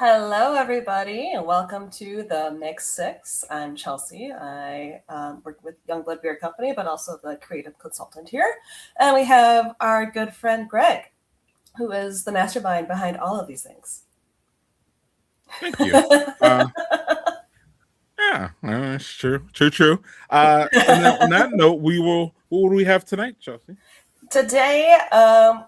Hello, everybody, and welcome to the Mix Six. I'm Chelsea. I work with Youngblood Beer Company, but also the creative consultant here. And we have our good friend Greg, who is the mastermind behind all of these things. Thank you. Uh, yeah, it's true. On that note, we will. What do we have tonight, Chelsea? Today,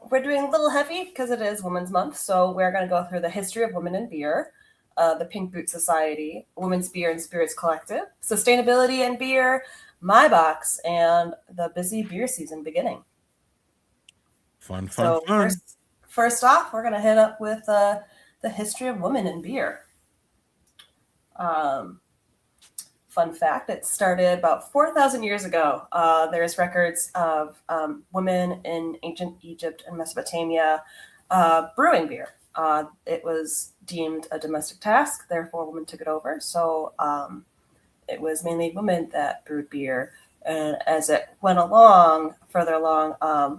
we're doing a little heavy because it is Women's Month. So we're going to go through the history of women in beer, the Pink Boot Society, Women's Beer and Spirits Collective, sustainability in beer, Maibocks, and the busy beer season beginning. Fun. So first off, we're going to hit up with the history of women in beer. Fun fact, it started about 4,000 years ago. There's records of women in ancient Egypt and Mesopotamia brewing beer. It was deemed a domestic task, therefore women took it over. So it was mainly women that brewed beer. And as it went along, further along,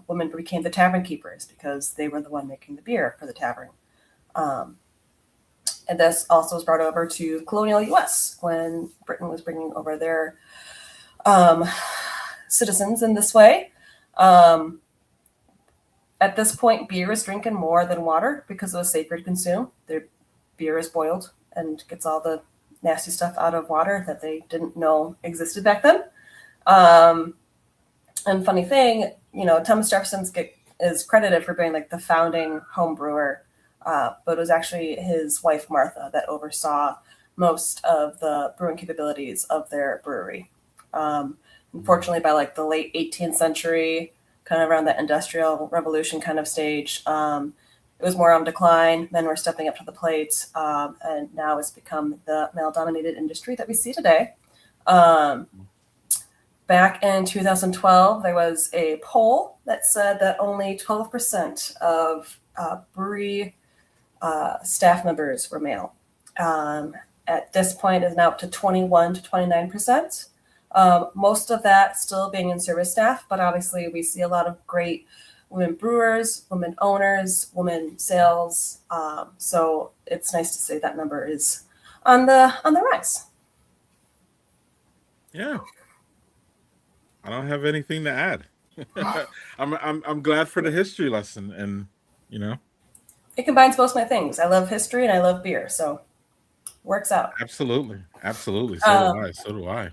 women became the tavern keepers because they were the one making the beer for the tavern. And this also was brought over to colonial U.S. when Britain was bringing over their citizens in this way. At this point, beer is drinking more than water because it was safer to consume. Their beer is boiled and gets all the nasty stuff out of water that they didn't know existed back then. And funny thing, Thomas Jefferson is credited for being like the founding home brewer. But it was actually his wife, Martha, that oversaw most of the brewing capabilities of their brewery. Unfortunately, by like the late 18th century, kind of around the Industrial Revolution kind of stage, it was more on decline. Men were stepping up to the plate, and now it's become the male-dominated industry that we see today. Back in 2012, there was a poll that said that only 12% of brewery staff members were male. At this point, is now up to 21 to 29%. Most of that still being in service staff, but obviously we see a lot of great women brewers, women owners, women sales. So it's nice to say that number is on the rise. Yeah, I don't have anything to add. I'm glad for the history lesson, and you know, It combines both my things. I love history and I love beer, so works out. absolutely. Um, So do I.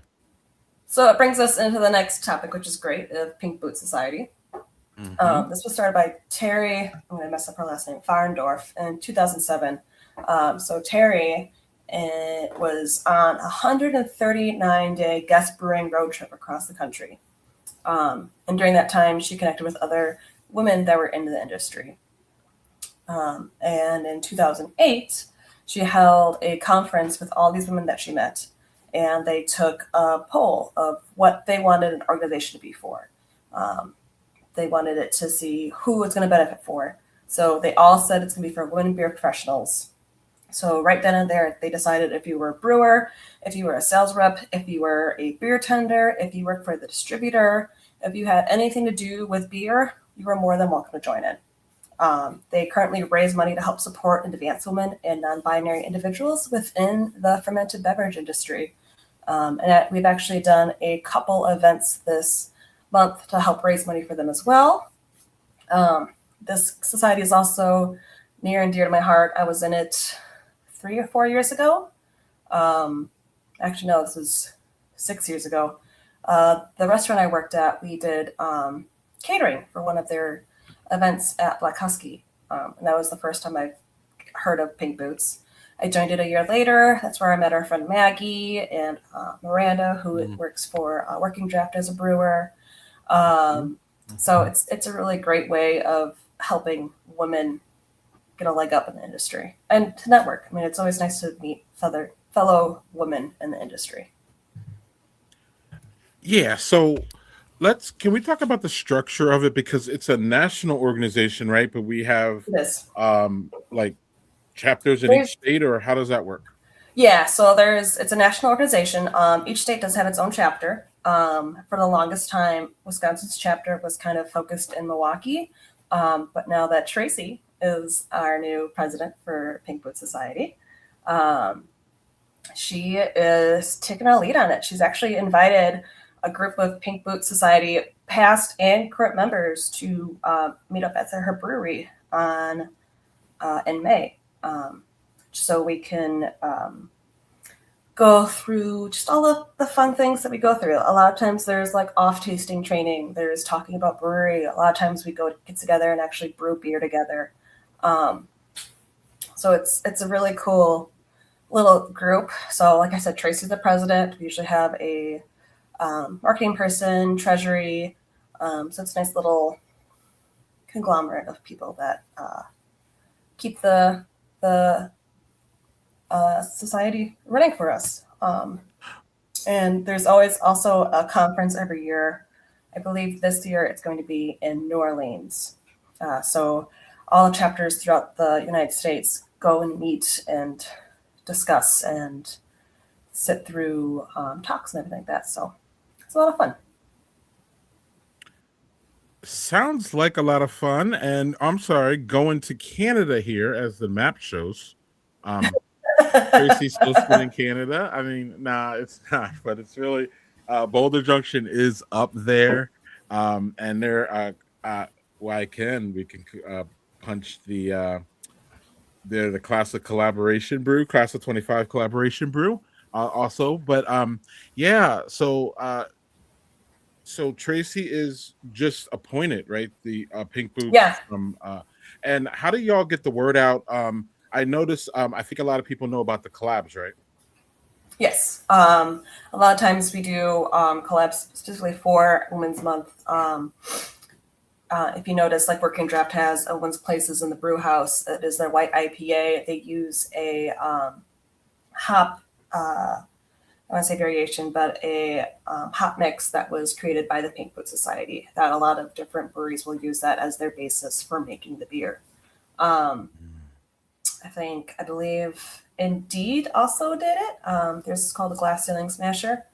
so it brings us into the next topic, which is great, the Pink Boot Society. Hmm. This was started by Terry, I'm going to mess up her last name, Farndorf, in 2007. So Terry was on a 139-day guest brewing road trip across the country. And during that time, she connected with other women that were into the industry. And in 2008, she held a conference with all these women that she met, and they took a poll of what they wanted an organization to be for. They wanted it to see who it's going to benefit for. So they all said it's going to be for women beer professionals. So right then and there, they decided if you were a brewer, if you were a sales rep, if you were a beer tender, if you worked for the distributor, if you had anything to do with beer, you were more than welcome to join in. They currently raise money to help support and advance women and non-binary individuals within the fermented beverage industry. And we've actually done a couple events this month to help raise money for them as well. This society is also near and dear to my heart. I was in it 3 or 4 years ago. Actually, no, this was 6 years ago. The restaurant I worked at, we did catering for one of their events at Black Husky. And that was the first time I've heard of Pink Boots. I joined it a year later. That's where I met our friend Maggie and Miranda, who works for Working Draft as a brewer. So it's a really great way of helping women get a leg up in the industry and to network. I mean, it's always nice to meet fellow women in the industry. Yeah. So can we talk about the structure of it, because it's a national organization, right? But we have It is. like chapters in each There's state, or how does that work? Yeah, so it's a national organization. Each state does have its own chapter. For the longest time, Wisconsin's chapter was kind of focused in Milwaukee, but now that Tracy is our new president for Pink Boot Society, Um, she is taking a lead on it. She's actually invited a group of Pink Boots Society past and current members to meet up at her brewery on in May, so we can go through just all the fun things that we go through. A lot of times there's like off tasting training. There's talking about brewery. A lot of times we go get together and actually brew beer together. Um, so it's a really cool little group. So like I said, Tracy's the president. We usually have a marketing person, treasury. So it's a nice little conglomerate of people that keep the society running for us. And there's always also a conference every year. I believe this year it's going to be in New Orleans. So all the chapters throughout the United States go and meet and discuss and sit through talks and everything like that. So it's a lot of fun. Sounds like a lot of fun. And I'm sorry, going to Canada here, as the map shows. Um, Tracy's supposed to be in Canada. I mean, nah, it's not, but it's really Boulder Junction is up there. And there well, we can punch the classic collaboration brew, class of 25 collaboration brew also. But yeah, so Tracy is just appointed, right? The Pink Yeah. Boots from and how do y'all get the word out? I noticed I think a lot of people know about the collabs, right? Yes. A lot of times we do collabs specifically for Women's Month. If you notice, like Working Draft has a Women's Places in the Brew House. It is their white IPA. They use a hop, I want to say variation, but a hop mix that was created by the Pink Boot Society. That a lot of different breweries will use that as their basis for making the beer. Um, I believe Indeed also did it. There's called the Glass Ceiling Smasher.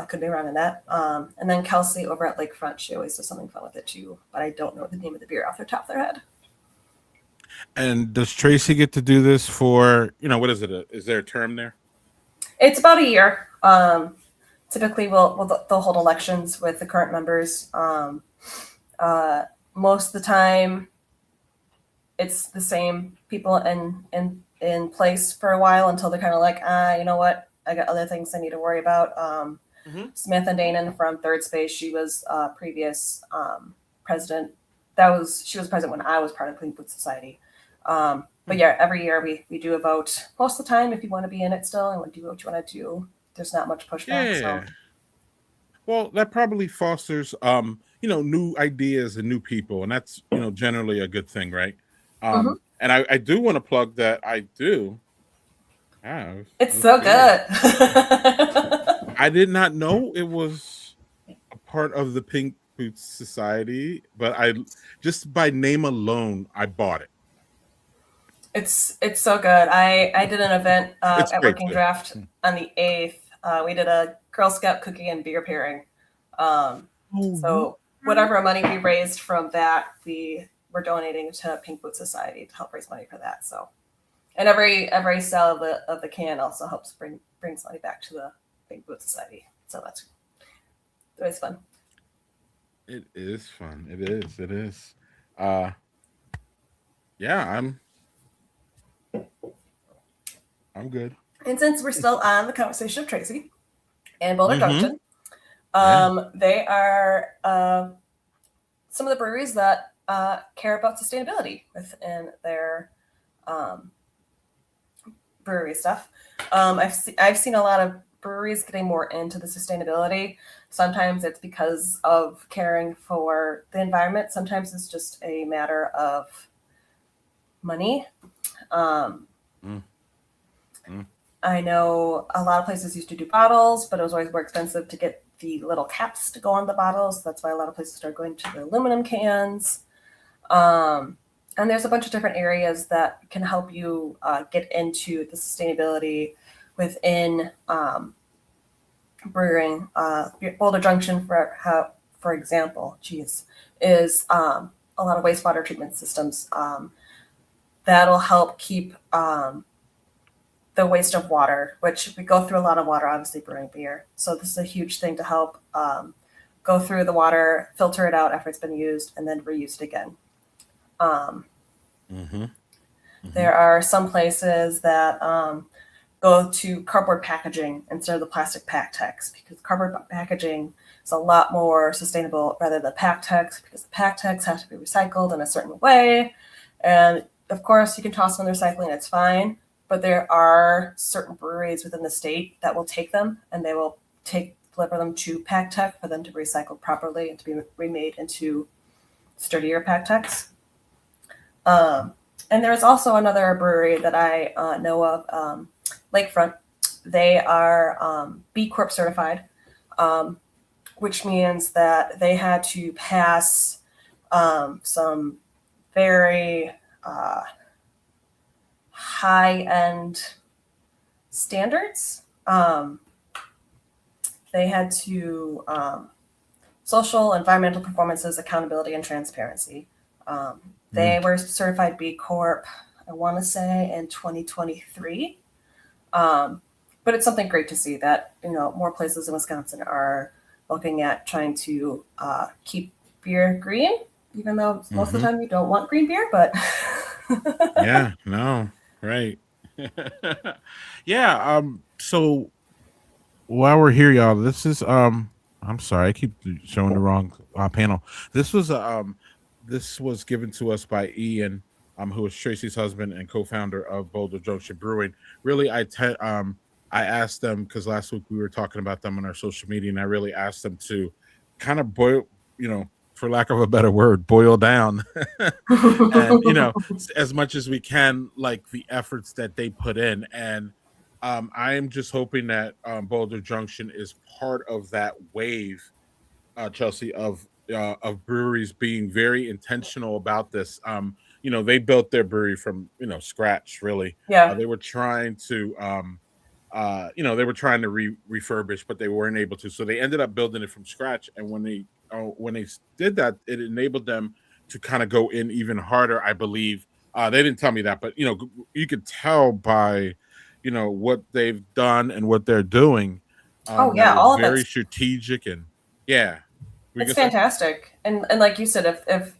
Could be wrong in that. And then Kelsey over at Lakefront, she always does something fun with it too, but I don't know the name of the beer off the top of their head. And does Tracy get to do this for, what is it? Is there a term there? It's about a year. Typically, they'll hold elections with the current members. Most of the time, it's the same people in place for a while until they're kind of like, you know what, I got other things I need to worry about. Samantha Danon from Third Space, she was previous president. She was president when I was part of Clean Food Society. But yeah, every year we do a vote. Most of the time, if you want to be in it still and do what you want to do, there's not much pushback. Yeah. So Well, that probably fosters new ideas and new people, and that's generally a good thing, right? mhm. And I do want to plug that I do have It's this so beer. good. I did not know it was a part of the Pink Boots Society, but I just by name alone, I bought it. It's so good. I did an event It's at great Working too. Draft on the 8th. We did a Girl Scout cookie and beer pairing. Um, Oh, so whatever money we raised from that, we were donating to Pink Boot Society to help raise money for that. So, and every sale of the can also helps brings money back to the Pink Boot Society. So that's always fun. it is fun. It is. It is. Uh, yeah, I'm good. And since we're still on the conversation of Tracy and Boulder Mm-hmm. Junction, Yeah. they are some of the breweries that care about sustainability within their um, brewery stuff. I've seen a lot of breweries getting more into the sustainability. Sometimes it's because of caring for the environment. Sometimes it's just a matter of money. Um, Mm, mm. I know a lot of places used to do bottles, but it was always more expensive to get the little caps to go on the bottles. That's why a lot of places started going to the aluminum cans. Um, and there's a bunch of different areas that can help you get into the sustainability within brewing. Boulder Junction, for example, is a lot of wastewater treatment systems that'll help keep the waste of water, which we go through a lot of water, obviously brewing beer. So this is a huge thing to help go through the water, filter it out after it's been used, and then reuse it again. Um, Mm-hmm. Mm-hmm. there are some places that go to cardboard packaging instead of the plastic pack tex because cardboard packaging is a lot more sustainable rather than pack tex because the pack tex has to be recycled in a certain way. And of course, you can toss them in the recycling, it's fine. But there are certain breweries within the state that will take them and they will deliver them to pack tech for them to be recycled properly and to be remade into sturdier pack techs. Um, and there's also another brewery that I know of, Lakefront. They are B Corp certified, um, which means that they had to pass some very high end standards. They had to social, environmental performances, accountability, and transparency. They were certified B Corp, I want to say, in 2023. But it's something great to see that more places in Wisconsin are looking at trying to keep beer green, even though most of the Mm-hmm. time you don't want green beer. But Yeah, no, right. Yeah, so while we're here, y'all, this is I'm sorry, I keep showing the wrong panel. This was this was given to us by Ian, who is Tracy's husband and co-founder of Boulder Junction Brewing. Really, I asked them because last week we were talking about them on our social media, and I really asked them to kind of boil, for lack of a better word, boil down and as much as we can, like the efforts that they put in. And I am just hoping that Boulder Junction is part of that wave, Chelsea, of breweries being very intentional about this. They built their brewery from scratch. Really, yeah. they were trying to they were trying to refurbish, but they weren't able to. So they ended up building it from scratch. And when they did that, it enabled them to kind of go in even harder. I believe they didn't tell me that, but you could tell by what they've done and what they're doing, Oh that yeah, it's all of very it's strategic. And yeah, we it's could say. fantastic. And like you said, if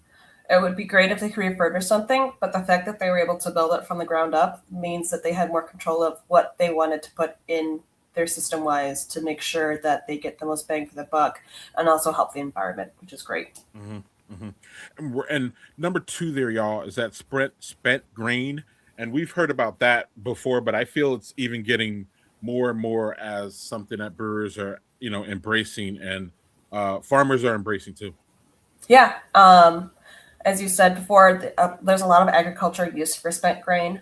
it would be great if they could refurbish something, but the fact that they were able to build it from the ground up means that they had more control of what they wanted to put in their system wise to make sure that they get the most bang for the buck and also help the environment, which is great. Hmm. Hmm. And number two there, y'all, is that spent grain, and we've heard about that before, but I feel it's even getting more and more as something that brewers are embracing, and farmers are embracing too. Yeah. As you said before, there's a lot of agriculture use for spent grain.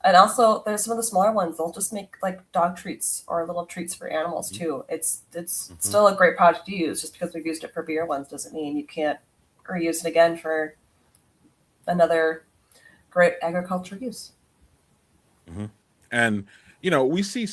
And also, there's some of the smaller ones. They'll just make like dog treats or little treats for animals Hmm. too. It's Hmm. still a great product to use. Just because we've used it for beer once doesn't mean you can't reuse it again for another great agriculture use. Hmm. And we see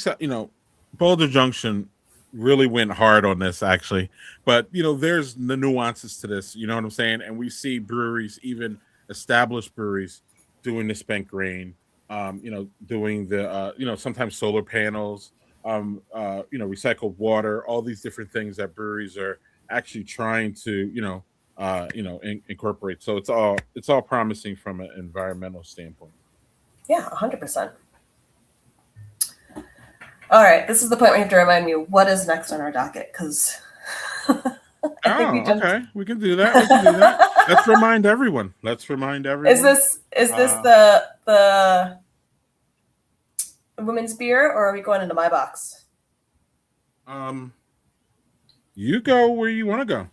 Boulder Junction really went hard on this actually, but there's the nuances to this. You know what I'm saying? And we see breweries, even established breweries, doing the spent grain. Doing the sometimes solar panels, recycled water, all these different things that breweries are actually trying to incorporate. So it's all promising from an environmental standpoint. Yeah, 100%. All right, this is the point where you have to remind me what is next on our docket because I think we Oh, just okay. We can do that. We can do that. Let's remind everyone. Let's remind is everyone. this Uh, the women's beer or are we going into my box? um, you go where you want to go.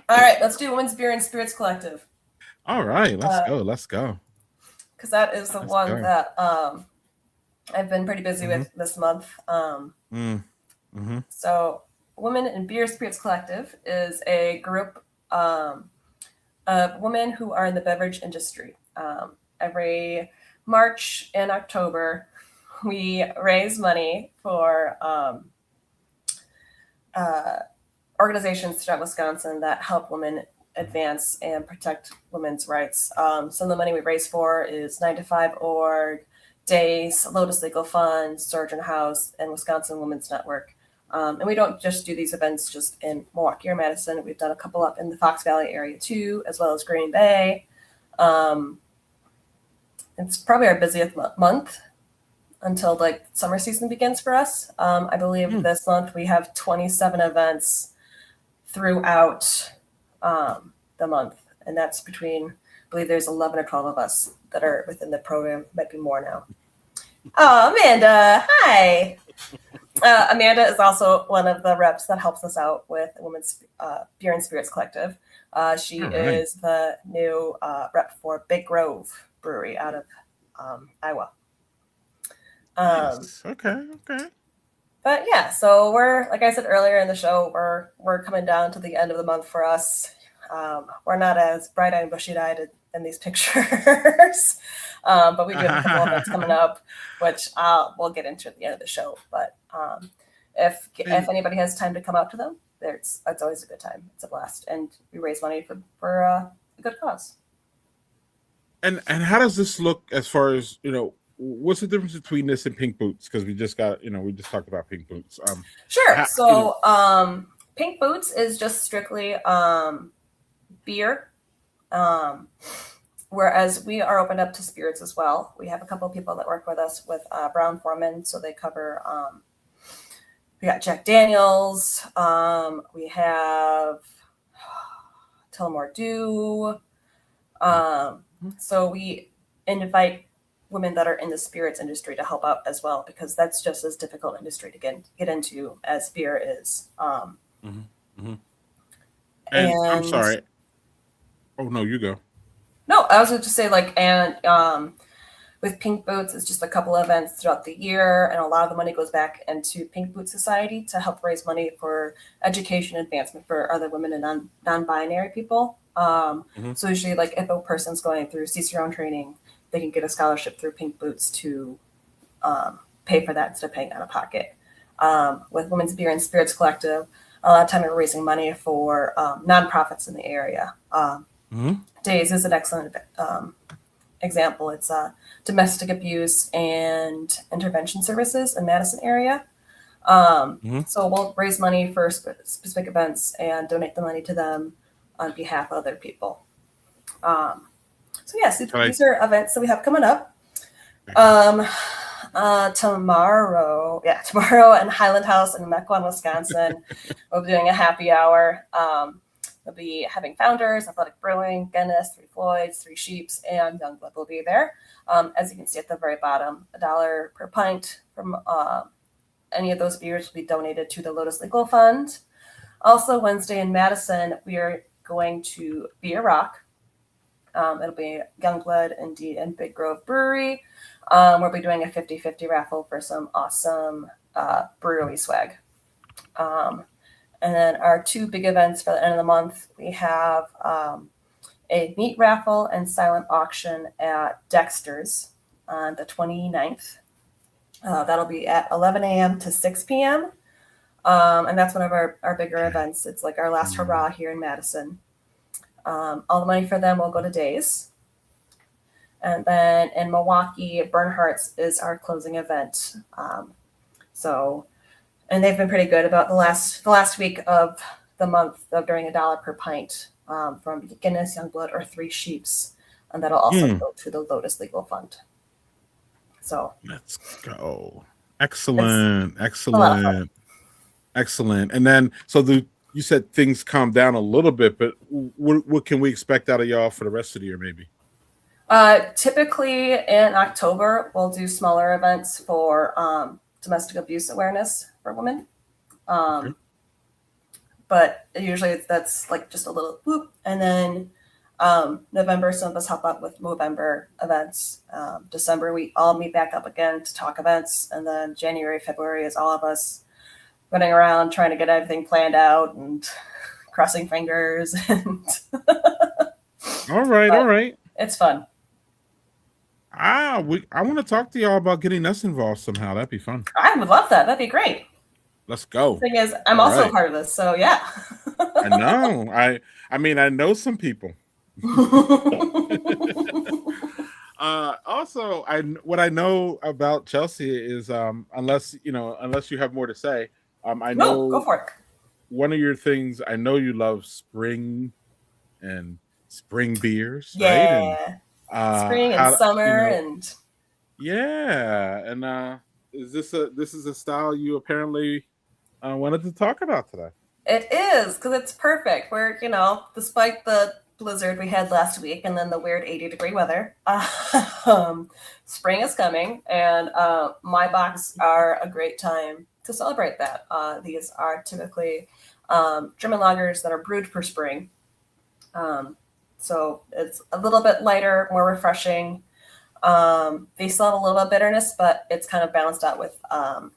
All right, let's do women's beer and spirits collective All right, let's because go. Let's go. that is the Let's one go. that I've been pretty busy Mm-hmm. with this month. Mm, mm-hmm. So, Women in Beer Spirits Collective is a group um, of women who are in the beverage industry. Every March and October, we raise money for uh, organizations throughout Wisconsin that help women advance and protect women's rights. Some of the money we raise for is 9 to 5 org, Days, Lotus Legal Fund, Surgeon House, and Wisconsin Women's Network. And we don't just do these events just in Milwaukee or Madison. We've done a couple up in the Fox Valley area too, as well as Green Bay. It's probably our busiest month until like summer season begins for us. I believe this month we have 27 events throughout the month, and that's between, I believe there's 11 or 12 of us that are within the program. Might be more now. Oh, Amanda, hi. Amanda is also one of the reps that helps us out with the Women's Beer and Spirits Collective. She is the new rep for Big Grove Brewery out of Iowa. Nice. Okay. But yeah, so we're, like I said earlier in the show, we're coming down to the end of the month for us. We're not as bright-eyed and bushy-eyed in these pictures, but we do have a couple of events coming up, which we'll get into at the end of the show. But if anybody has time to come out to them, it's always a good time. It's a blast, and we raise money for a good cause. And how does this look as far as, what's the difference between this and Pink Boots? Because we just talked about Pink Boots. Sure. Pink Boots is just strictly beer. Whereas we are opened up to spirits as well. We have a couple of people that work with us with Brown Foreman, so they cover. We got Jack Daniels. We have Tullamore Dew. So we invite women that are in the spirits industry to help out as well, because that's just as difficult industry to get into as beer is. And I'm sorry. Oh no, you go. No, I was going to say with Pink Boots, it's just a couple of events throughout the year, and a lot of the money goes back into Pink Boot Society to help raise money for education advancement for other women and non-binary people. So usually, like if a person's going through CCRON training, they can get a scholarship through Pink Boots to pay for that instead of paying out of pocket. With Women's Beer and Spirits Collective, a lot of time we're raising money for nonprofits in the area. Days is an excellent example. It's domestic abuse and intervention services in Madison area. So we'll raise money for specific events and donate the money to them on behalf of other people. So yes, these are events that we have coming up. Tomorrow in Highland House in Mequon, Wisconsin, we'll be doing a happy hour. We'll be having Founders, Athletic Brewing, Guinness, Three Floyds, Three Sheeps, and Youngblood will be there. As you can see at the very bottom, $1 per pint from any of those beers will be donated to the Lotus Legal Fund. Also, Wednesday in Madison, we are going to Beer Rock. It'll be Youngblood and Big Grove Brewery. We'll be doing a 50-50 raffle for some awesome brewery swag. And then our two big events for the end of the month, we have a meat raffle and silent auction at Dexter's on the 29th. That'll be at 11 a.m. to 6 p.m. And that's one of our bigger events. It's like our last hurrah here in Madison. All the money for them will go to Days. And then in Milwaukee, Bernhardt's is our closing event. And they've been pretty good about the last week of the month of doing $1 per pint from Guinness, Youngblood, or Three Sheeps. And that'll also go to the Lotus Legal Fund. So let's go. Excellent. And then, you said things calmed down a little bit, but what can we expect out of y'all for the rest of the year, maybe? Typically in October, we'll do smaller events for domestic abuse awareness for women. But usually that's like just a little whoop. And then November, some of us help out with Movember events. December, we all meet back up again to talk events. And then January, February is all of us running around trying to get everything planned out and crossing fingers. And all right. It's fun. I want to talk to y'all about getting us involved somehow. That'd be fun. I would love that. That'd be great. Let's go. The thing is, I'm also a part of this, so yeah. I know. I know some people. Also, what I know about Chelsea is unless you have more to say, I No, go know for it. one of your things. I know you love spring and spring beers, right? And Yeah, spring and how summer and yeah, and this is a style you apparently wanted to talk about today. it is because it's perfect. We're, despite the blizzard we had last week and then the weird 80-degree weather, spring is coming, and my box are a great time to celebrate that. These are typically German lagers that are brewed for spring. Um, so it's a little bit lighter, more refreshing. They still have a little bit of bitterness, but it's kind of balanced out with a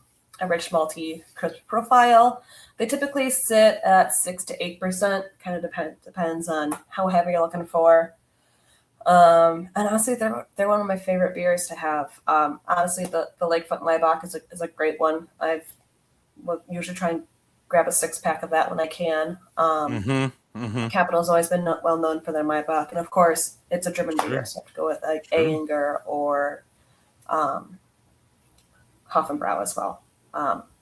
rich malty crisp profile. They typically sit at 6 to 8%. Kind of depends on how heavy you're looking for. And honestly, they're one of my favorite beers to have. Honestly, the Lakefront Maibach is a great one. I've will usually try and grab a 6 pack of that when I can. Mm-hmm. Mm-hmm. Capital's always been well known for their Maibach, and of course, it's a German beer, True. so I have to go with like True. Ayinger or um, Hoffenbrau as well.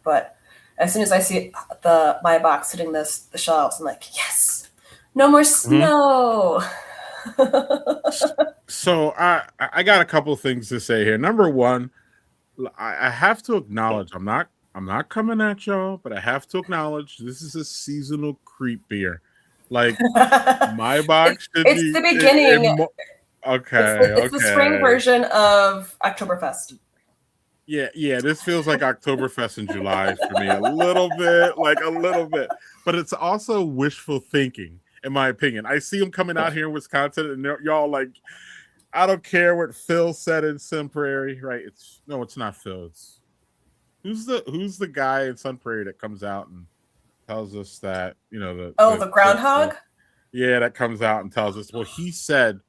But as soon as I see my box hitting the shelves, I'm like, yes, no more Mm-hmm. snow. So I got a couple of things to say here. Number one, I have to acknowledge I'm not coming at y'all, but I have to acknowledge this is a seasonal creep beer. Like my it, box should it's be the beginning. okay, It's the spring okay. version of Oktoberfest. Yeah, yeah, this feels like Oktoberfest in July for me a little bit, like a little bit. But it's also wishful thinking, in my opinion. I see them coming out here in Wisconsin, and y'all like, I don't care what Phil said in Sun Prairie, right? It's no, it's not Phil. It's who's the guy in Sun Prairie that comes out and tells us that Oh, the groundhog. yeah, that comes out and tells us, well, he said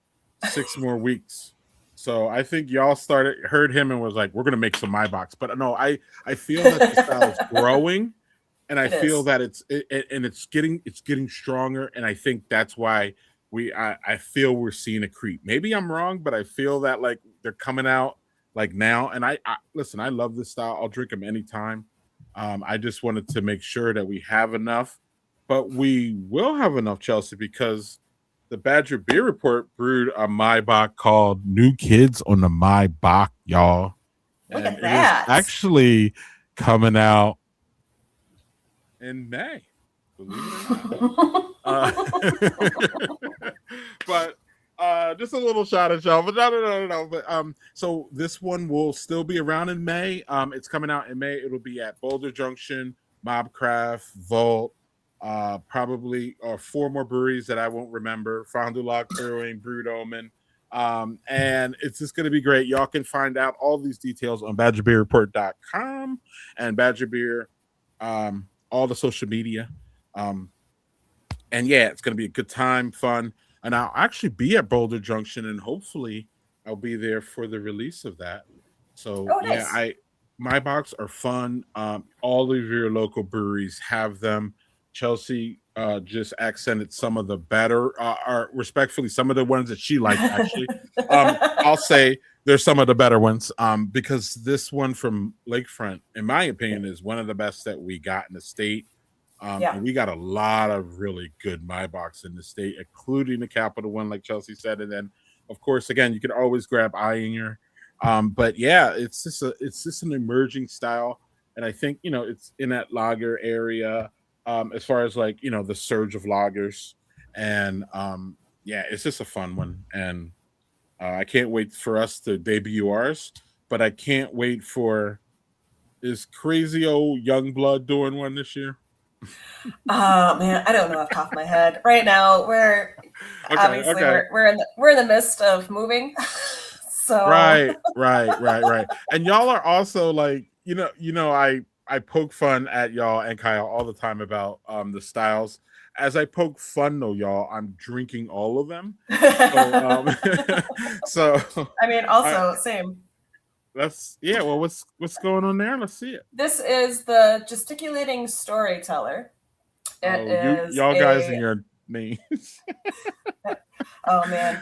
6 more weeks. So I think y'all heard him and was like, we're gonna make some my box. But no, I feel that the style is growing, and I It feel is. that it's getting stronger, and I think that's why I feel we're seeing a creep. Maybe I'm wrong, but I feel that like they're coming out like now. And I listen, I love this style. I'll drink them anytime. I just wanted to make sure that we have enough, but we will have enough, Chelsea, because the Badger Beer Report brewed a Maibach called New Kids on the Maibach, y'all. Look And at it is that. actually coming out in May, believe it or not. Uh, but just a little shot at y'all. But no. But so this one will still be around in May. It's coming out in May. It'll be at Boulder Junction, Mobcraft, Vault, probably four more breweries that I won't remember. Fond du Lac Brewing, Brewed Omen. And it's just going to be great. Y'all can find out all these details on badgerbeerreport.com and Badger Beer, all the social media. Um, and yeah, it's going to be a good time, fun. And I'll actually be at Boulder Junction, and hopefully, I'll be there for the release of that. So Oh, yeah, nice. I my box are fun. All of your local breweries have them. Chelsea just accented some of the better, or respectfully, some of the ones that she liked. Actually, I'll say there's some of the better ones. Because this one from Lakefront, in my opinion, is one of the best that we got in the state. Yeah. And we got a lot of really good my box in the state, including the Capital One, like Chelsea said. And then, of course, again, you can always grab Eyinger. But yeah, it's just an emerging style, and I think it's in that lager area. As far as like the surge of lagers, and yeah, it's just a fun one, and I can't wait for us to debut ours. But I can't wait for is crazy old young blood doing one this year. Oh man, I don't know off the top of my head. Right now, we're Okay, obviously okay. we're in the midst of moving. So Right. And y'all are also like, I poke fun at y'all and Kyle all the time about the styles. As I poke fun though, y'all, I'm drinking all of them. So so I mean, I also same. let's yeah, well what's going on there? Let's see it. This is the gesticulating storyteller. It Oh, is y'all guys and a your names. oh man.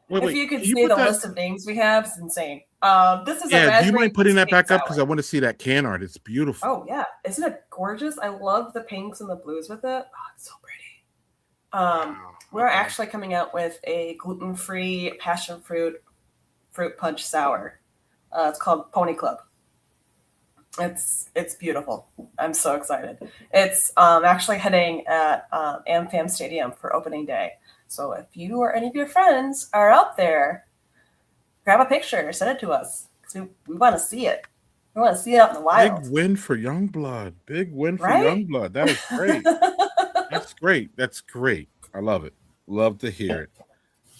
If Wait. you could Can you see put the that? list of names we have, it's insane. This is a Yeah. Do you raspberry mind putting that cheesecake back up because sour. I want to see that can art? It's beautiful. Oh yeah, isn't it gorgeous? I love the pinks and the blues with it. Oh, it's so pretty. Wow. We're Okay. actually coming out with a gluten-free passion fruit punch sour. It's called Pony Club. It's beautiful. I'm so excited. It's actually hitting at AmFam Stadium for opening day. So if you or any of your friends are out there, grab a picture, send it to us because we want to see it. We want to see it out in the Big wild, win for Youngblood. Big win for right? Youngblood. That is great. That's great. That's great. I love it. Love to hear it.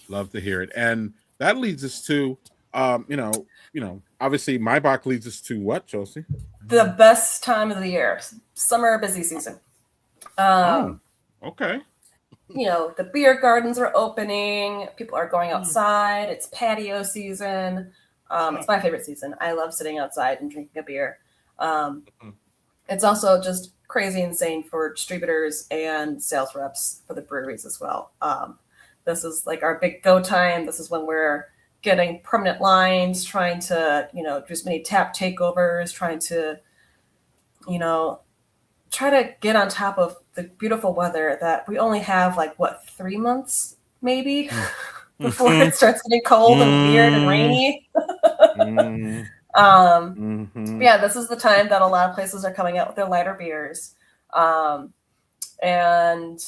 Love to hear it. And that leads us to obviously my Maibach leads us to what, Chelsea? The best time of the year, summer busy season. Oh, Um, okay. the beer gardens are opening. People are going Mm. outside. It's patio season. It's my favorite season. I love sitting outside and drinking a beer. Um, it's also just crazy insane for distributors and sales reps for the breweries as well. This is like our big go time. This is when we're getting permanent lines, trying to, do as many tap takeovers, trying to, you know, try to get on top of the beautiful weather that we only have like what 3 months maybe before Mm-hmm. it starts getting cold and weird and rainy. Mm-hmm. um, Mm-hmm. yeah, this is the time that a lot of places are coming out with their lighter beers. And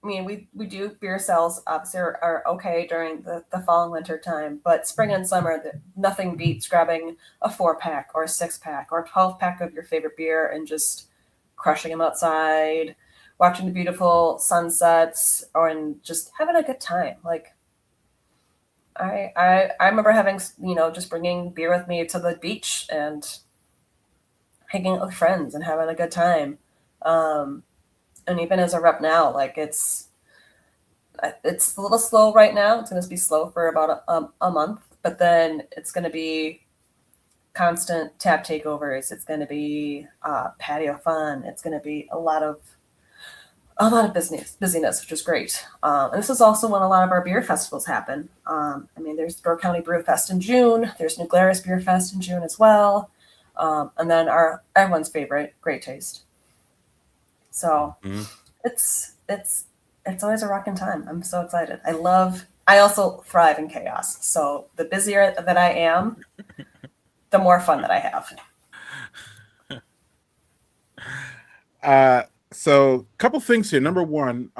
I mean, we do beer sales obviously are okay during the fall and winter time, but spring and summer, nothing beats grabbing a 4 pack or a 6 pack or a 12 pack of your favorite beer and just crushing them outside, watching the beautiful sunsets, or and just having a good time. Like I remember having just bringing beer with me to the beach and hanging out with friends and having a good time. Um, and even as a rep now, like it's a little slow right now. It's going to be slow for about a month, but then it's going to be constant tap takeovers. It's going to be patio fun. It's going to be a lot of busyness, which is great. And this is also when a lot of our beer festivals happen. I mean, there's Door County Brew Fest in June. There's New Glarus Beer Fest in June as well. And then our everyone's favorite, Great Taste. So Mm-hmm. it's always a rocking time. I'm so excited. I also thrive in chaos. So the busier that I am, the more fun that I have. Uh, so couple things here. Number one,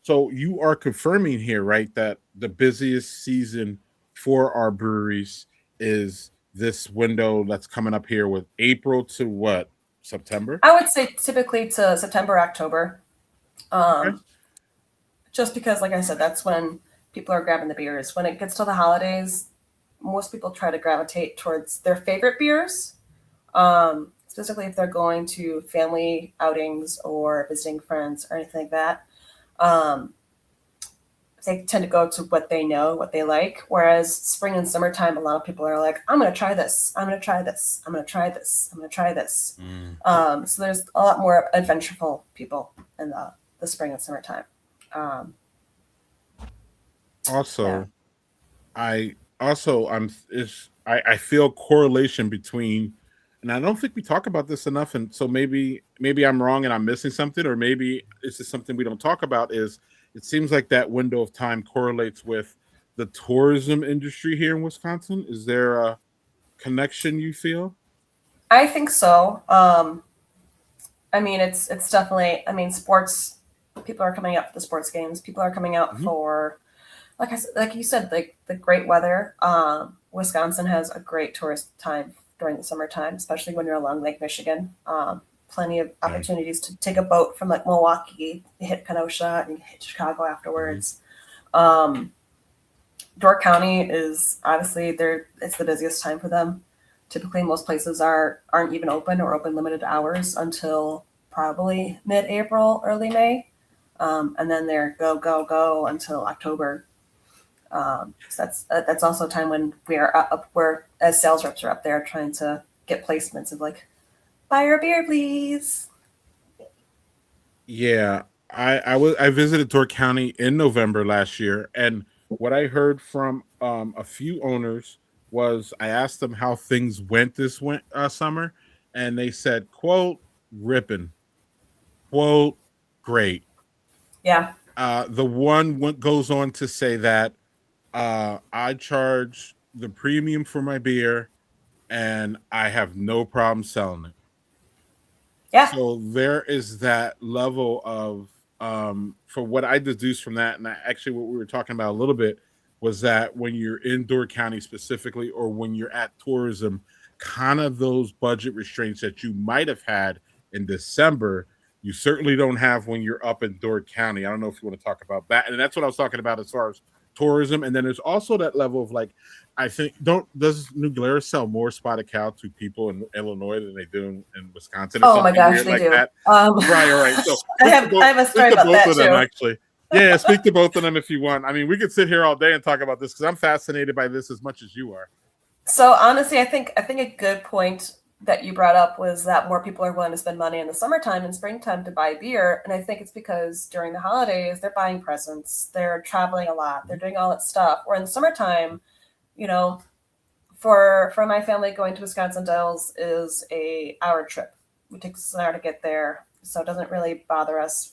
so you are confirming here, right, that the busiest season for our breweries is this window that's coming up here with April to what? September? I would say typically to September, October. Okay. Um, just because, like I said, that's when people are grabbing the beers. When it gets to the holidays, most people try to gravitate towards their favorite beers, specifically if they're going to family outings or visiting friends or anything like that. Um, they tend to go to what they know, what they like. Whereas spring and summertime, a lot of people are like, I'm going to try this. I'm going to try this. I'm going to try this. I'm going to try this. Mm. So there's a lot more adventureful people in the spring and summertime. Um, yeah. Also, I'm is I feel correlation between, and I don't think we talk about this enough, and so maybe I'm wrong and I'm missing something, or maybe it's just something we don't talk about. Is it seems like that window of time correlates with the tourism industry here in Wisconsin? Is there a connection you feel? I think so. I mean, it's definitely. I mean, sports. People are coming out for the sports games. People are coming out Mhm. for, like you said, like the great weather. Wisconsin has a great tourist time during the summertime, especially when you're along Lake Michigan. Plenty of Okay. opportunities to take a boat from like Milwaukee, you hit Kenosha, and you hit Chicago Mhm. afterwards. Um, Door County is obviously there. It's the busiest time for them. Typically, most places aren't even open or open limited hours until probably mid-April, early May, and then they're go go go until October. So that's also a time when we are up where as sales reps are up there trying to get placements of like buy our beer please. Yeah, I visited Door County in November last year, and what I heard from a few owners was I asked them how things went this summer, and they said, "quote ripping, quote great." Yeah. The one goes on to say that I charge the premium for my beer, and I have no problem selling it. Yeah. So there is that level of for what I deduced from that, and actually what we were talking about a little bit was that when you're in Door County specifically, or when you're at tourism, kind of those budget restraints that you might have had in December, you certainly don't have when you're up in Door County. I don't know if you want to talk about that, and that's what I was talking about as far as tourism. And then there's also that level of like, I think, don't does New Glarus sell more spotted cow to people in Illinois than they do in Wisconsin or Oh my something gosh, weird they like do. that? Right, all right. So I have a speak story to about both that of them too. actually. Yeah, speak to both of them if you want. I mean, we could sit here all day and talk about this because I'm fascinated by this as much as you are. So honestly, I think a good point that you brought up was that more people are willing to spend money in the summertime and springtime to buy beer, and I think it's because during the holidays they're buying presents, they're traveling a lot, they're doing all that stuff. Where in the summertime, you know, for my family, going to Wisconsin Dells is a hour trip. It takes us an hour to get there, so it doesn't really bother us.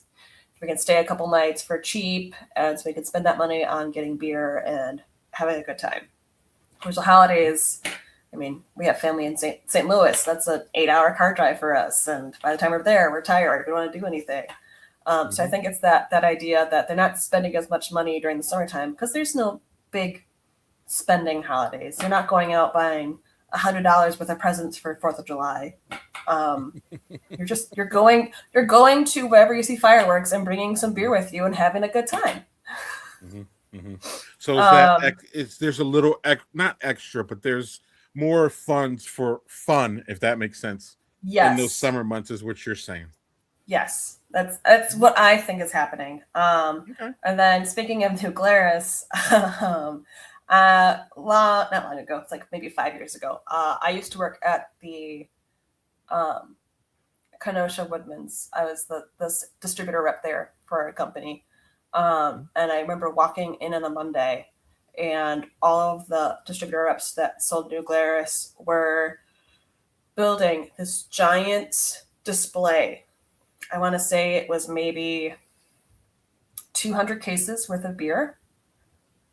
We can stay a couple nights for cheap, and so we can spend that money on getting beer and having a good time. Whereas the holidays, I mean, we have family in St. Louis. That's an 8 hour car drive for us, and by the time we're there, we're tired. We don't want to do anything. So I Mm-hmm. think it's that idea that they're not spending as much money during the summertime because there's no big spending holidays. You're not going out buying $100 worth of presents for July. Um, you're going to wherever you see fireworks and bringing some beer with you and having a good time. Mm-hmm. Mm-hmm. So is that Um, it's there's a little not extra, but there's more funds for fun, if that makes sense, in those yes, summer months, is what you're saying. yes, that's what I think is happening. Okay. And then speaking of New Glarus, not long ago, it's like maybe 5 years ago. I used to work at the um, Kenosha Woodman's. I was the distributor rep there for a company. And I remember walking in on a Monday, and all of the distributor reps that sold New Glarus were building this giant display. I want to say it was maybe 200 cases worth of beer,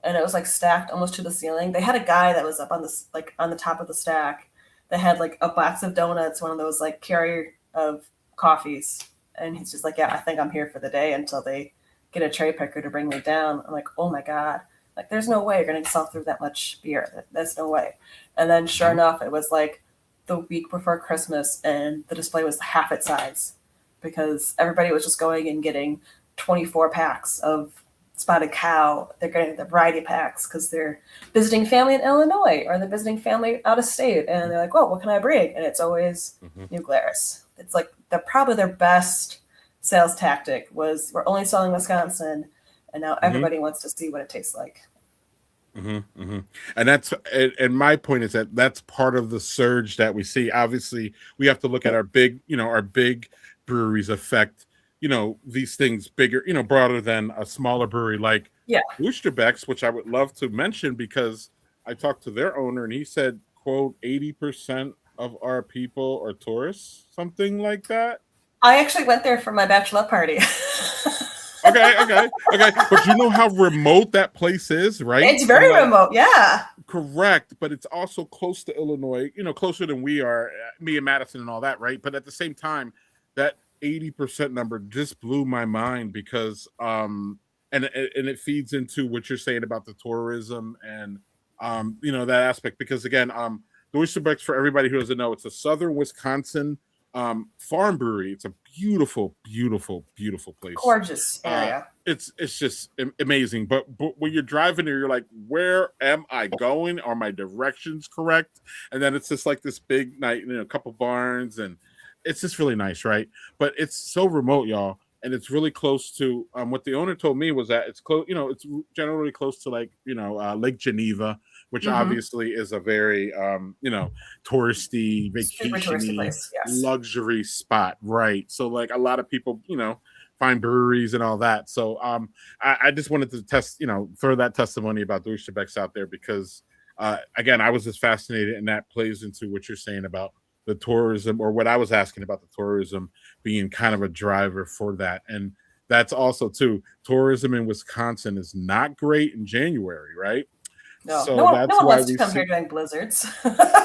and it was like stacked almost to the ceiling. They had a guy that was up on this, like on the top of the stack, that had like a box of donuts, one of those like carrier of coffees, and he's just like, "Yeah, I think I'm here for the day until they get a cherry picker to bring me down." I'm like, "Oh my god!" Like, there's no way you're gonna sell through that much beer. There's no way. And then, sure Mm-hmm. enough, it was like the week before Christmas, and the display was half its size because everybody was just going and getting 24 packs of spotted cow. They're getting the variety packs because they're visiting family in Illinois or they're visiting family out of state, and they're like, "Well, what can I bring?" And it's always Mm-hmm. New Glarus. It's like probably their best sales tactic was, we're only selling Wisconsin, and now Mm-hmm. everybody wants to see what it tastes like. Mm-hmm, mm-hmm. And and my point is that that's part of the surge that we see. Obviously, we have to look at our big breweries affect, these things bigger, broader than a smaller brewery like Yeah, Boosterbecks, which I would love to mention because I talked to their owner and he said, quote, 80% of our people are tourists, something like that. I actually went there for my bachelor party. Okay, okay, okay. But you know how remote that place is, right? It's And very like, remote. Yeah. correct, but it's also close to Illinois, closer than we are, me and Madison and all that, right? But at the same time, that 80% number just blew my mind because and it feeds into what you're saying about the tourism and that aspect because again, the Oysterbucks, for everybody who doesn't know, it's a southern Wisconsin farm brewery. It's a beautiful, beautiful, beautiful place. Gorgeous uh area. it's just amazing. But when you're driving there, you're like, where am I going? Are my directions correct? And then it's just like this big night, a couple barns, and it's just really nice, right? But it's so remote, y'all, and it's really close to what the owner told me was that it's close. It's generally close to like Lake Geneva, which Mm-hmm. obviously is a very touristy, Super touristy vacationy, place. Yes. luxury spot, right? So like a lot of people, find breweries and all that. So I just wanted to throw that testimony about the Oyster Becks out there because again, I was just fascinated, and that plays into what you're saying about the tourism, or what I was asking about the tourism being kind of a driver for that. And that's also too, tourism in Wisconsin is not great in January, right? No, So no that's one why wants to we come see here during blizzards.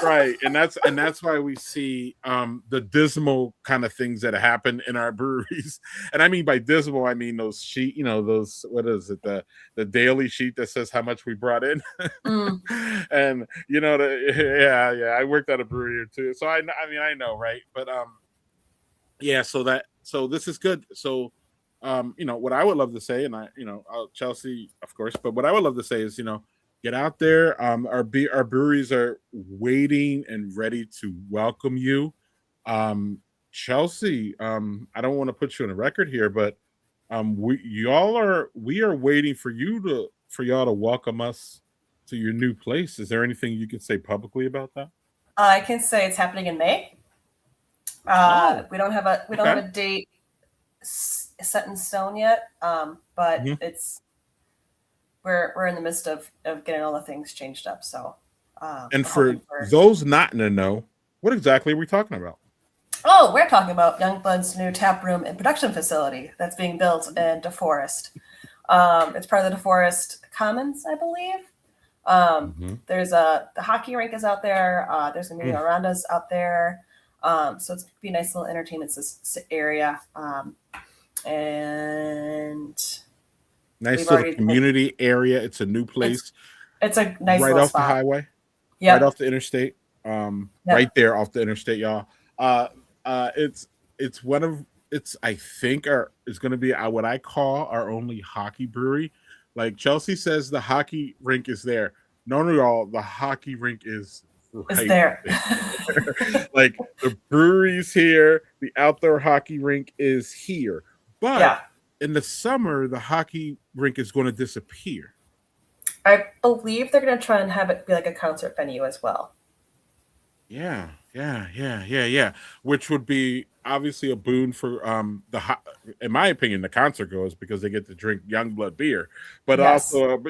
right, and that's why we see the dismal kind of things that happen in our breweries. And I mean by dismal, I mean those sheet, those, what is it, the daily sheet that says how much we brought in. Mm. And yeah, I worked at a brewery or two, so I mean I know, right? But yeah, so this is good. So what I would love to say, and Chelsea, of course, but what I would love to say is, get out there. Our breweries are waiting and ready to welcome you. Chelsea, I don't want to put you on a record here, but we are waiting for y'all to welcome us to your new place. Is there anything you can say publicly about that? I can say it's happening in May. Oh, We don't have okay. a date set in stone yet, but Mhm. we're in the midst of getting all the things changed up. So And we're for hoping for. those not in the know, what exactly are we talking about? Oh, we're talking about Youngblood's new tap room and production facility that's being built in DeForest. It's part of the DeForest Commons, I believe. Mhm. There's the hockey rink is out there. There's gonna be Mm. verandas out there. So it's gonna be a nice little entertainment area. And we've Nice little already community area. It's a new it's place it's a nice right little off the spot. highway, right Yep. off the interstate. Right Yep. there off the interstate, y'all. Uh, it's one of it's I think our is going to be what I call our only hockey brewery. Like Chelsea says, the hockey rink is there. No, y'all, the hockey rink is It's right there. there. Like the brewery's here, the outdoor hockey rink is here. But Yeah. in the summer, the hockey rink is going to disappear. I believe they're gonna try and have it be like a concert venue as well. Yeah. Which would be obviously a boon for in my opinion, the concert goers because they get to drink Youngblood beer, but Yes. also,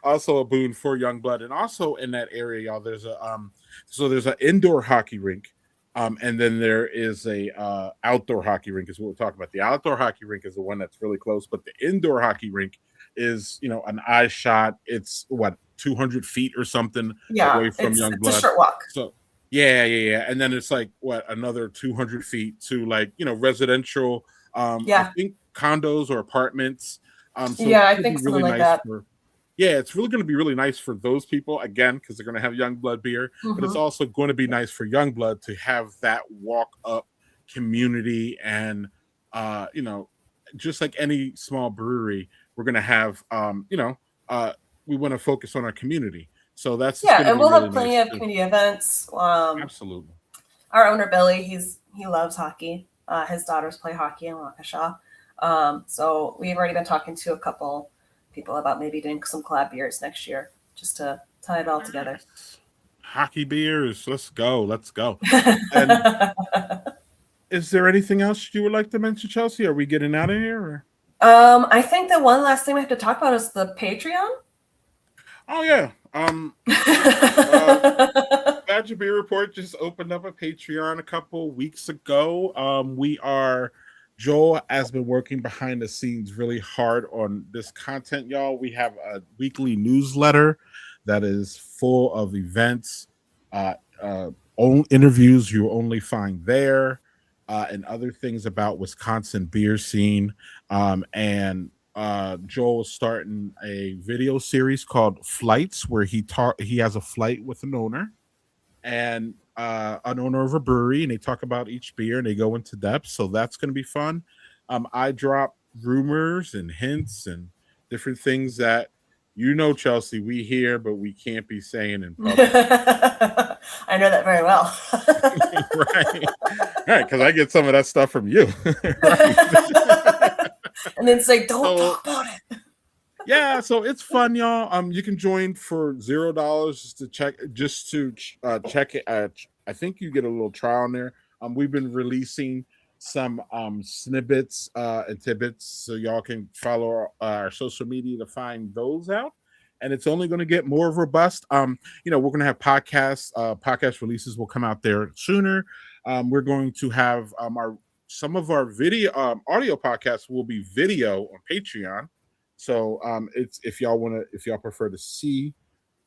also a boon for Youngblood, and also in that area, y'all. There's an indoor hockey rink, and then there is a outdoor hockey rink. Is what we're talking about. The outdoor hockey rink is the one that's really close, but the indoor hockey rink is an eye shot. It's what 200 feet or something Yeah. away from It's a Youngblood. short walk. So yeah. And then it's like what another 200 feet to like residential. I Yeah. think condos or apartments. So it's Yeah, I going to think be something really like nice that. for. Yeah, it's really going to be really nice for those people again because they're going to have young blood beer, but it's Hmm. also going to be nice for young blood to have that walk up community and just like any small brewery, we're going to have we want to focus on our community. So that's just Yeah, going to and be we'll really have plenty nice of too. community events. Absolutely. Our owner Billy, he loves hockey. His daughters play hockey in Waukesha. So we've already been talking to a couple people about maybe doing some collab beers next year, just to tie it all together. Nice. Hockey beers. Let's go. Let's go. And is there anything else you would like to mention, Chelsea? Are we getting out of here? Or? I think the one last thing we have to talk about is the Patreon. Oh yeah. Badger Beer Report just opened up a Patreon a couple weeks ago. Joel has been working behind the scenes really hard on this content, y'all. We have a weekly newsletter that is full of events, uh, interviews you only find there, and other things about Wisconsin beer scene. And Joel is starting a video series called Flights, where he has a flight with an owner and an owner of a brewery, and they talk about each beer and they go into depth. So that's going to be fun. I drop rumors and hints and different things that Chelsea, we hear, but we can't be saying in public. I know that very well. Right, right, because I get some of that stuff from you. Right. And then say, "Don't So talk about it." yeah, so it's fun, y'all. You can join for $0 just to check it. I think you get a little trial in there. We've been releasing some snippets and tidbits so y'all can follow our social media to find those out. And it's only going to get more robust. We're going to have podcasts. Podcast releases will come out there sooner. We're going to have our some of our video audio podcasts will be video on Patreon. So it's if y'all prefer to see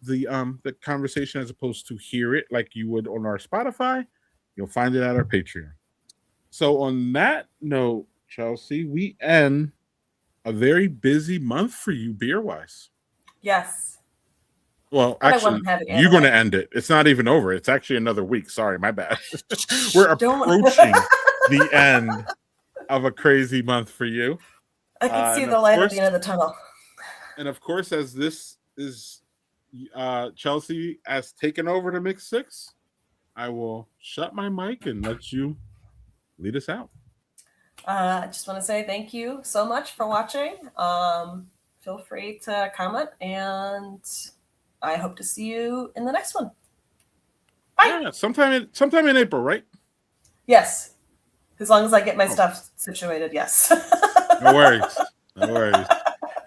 the conversation as opposed to hear it like you would on our Spotify, you'll find it at our Patreon. So on that note, Chelsea, we end a very busy month for you beer wise. Yes. Well, But I actually, wouldn't have it you're going to anyway. end it. It's not even over. It's actually another week. Sorry, my bad. We're Don't. approaching the end of a crazy month for you. I can see And the of light at course, the end of the tunnel. and of course, as this is Chelsea has taken over the Mix Six, I will shut my mic and let you lead us out. I just want to say thank you so much for watching. Feel free to comment, and I hope to see you in the next one. Bye. Yeah, sometime in April, right? Yes. As long as I get my stuff situated, yes. No worries. No worries.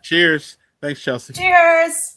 Cheers. Thanks, Chelsea. Cheers.